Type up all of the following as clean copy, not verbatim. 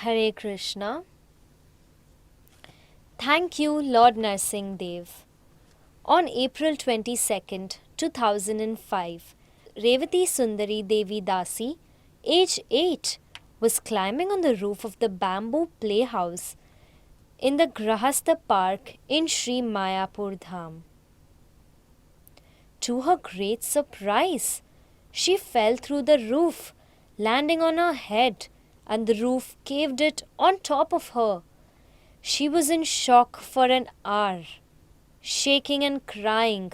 Hare Krishna. Thank you, Lord Narasimhadeva. On April 22nd, 2005, Revati Sundari Devi Dasi, age 8, was climbing on the roof of the bamboo playhouse in the Grhastha park in Sri Mayapur dham. To her great surprise, she fell through the roof, landing on her head, and the roof caved it on top of her. She was in shock for an hour, shaking and crying,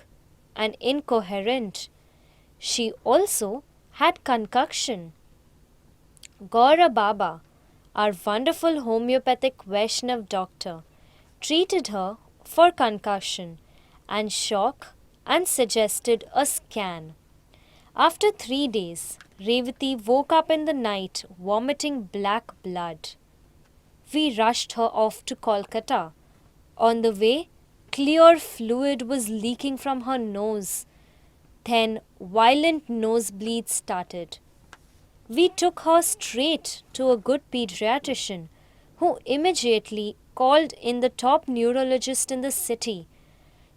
and incoherent. She also had concussion. Gaura Baba, our wonderful homeopathic Vaishnava doctor, treated her for concussion and shock and suggested a scan. After 3 days, Revati woke up in the night vomiting black blood. We rushed her off to Kolkata. On the way, clear fluid was leaking from her nose. Then violent nosebleeds started. We took her straight to a good pediatrician who immediately called in the top neurologist in the city.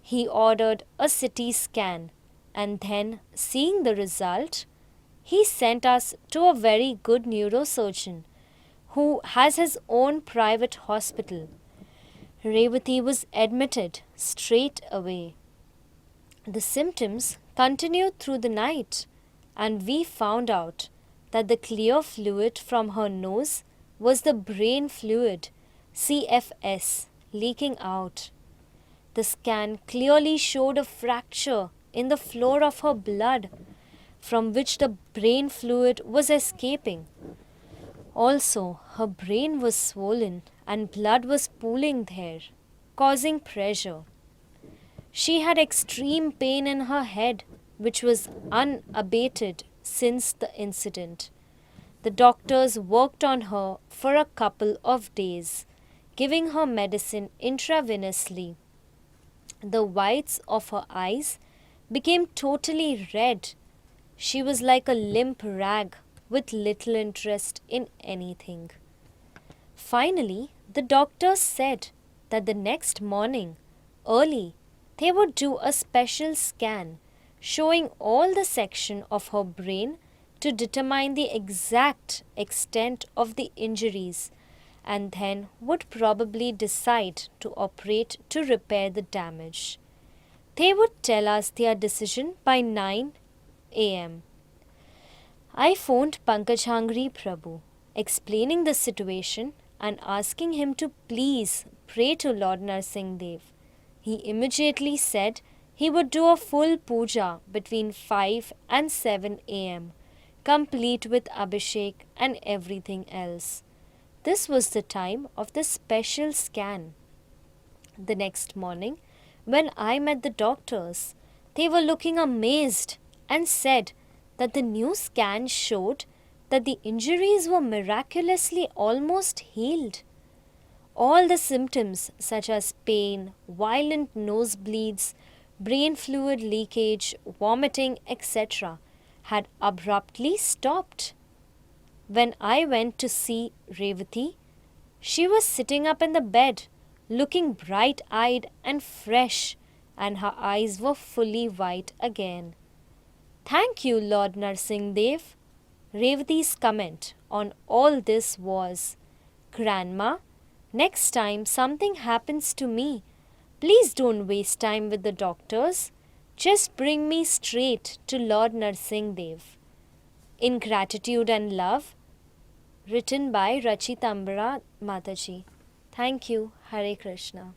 He ordered a CT scan and then, seeing the result, he sent us to a very good neurosurgeon who has his own private hospital. Revati was admitted straight away. The symptoms continued through the night, and we found out that the clear fluid from her nose was the brain fluid, CFS, leaking out. The scan clearly showed a fracture in the floor of her blood, from which the brain fluid was escaping. Also, her brain was swollen and blood was pooling there, causing pressure. She had extreme pain in her head, which was unabated since the incident. The doctors worked on her for a couple of days, giving her medicine intravenously. The whites of her eyes became totally red. She was like a limp rag with little interest in anything. Finally, the doctors said that the next morning, early, they would do a special scan showing all the section of her brain to determine the exact extent of the injuries, and then would probably decide to operate to repair the damage. They would tell us their decision by 9 a.m. I phoned Pankajangri Prabhu, explaining the situation and asking him to please pray to Lord Narasimhadeva. He immediately said he would do a full puja between 5 and 7 a.m., complete with Abhishek and everything else. This was the time of the special scan. The next morning, when I met the doctors, they were looking amazed and said that the new scan showed that the injuries were miraculously almost healed. All the symptoms such as pain, violent nosebleeds, brain fluid leakage, vomiting, etc. had abruptly stopped. When I went to see Revati, she was sitting up in the bed, looking bright-eyed and fresh, and her eyes were fully white again. Thank you, Lord Narasimhadeva. Revati's comment on all this was, Grandma, next time something happens to me, please don't waste time with the doctors. Just bring me straight to Lord Narasimhadeva. In gratitude and love, written by Rachitambara Mataji. Thank you. Hare Krishna.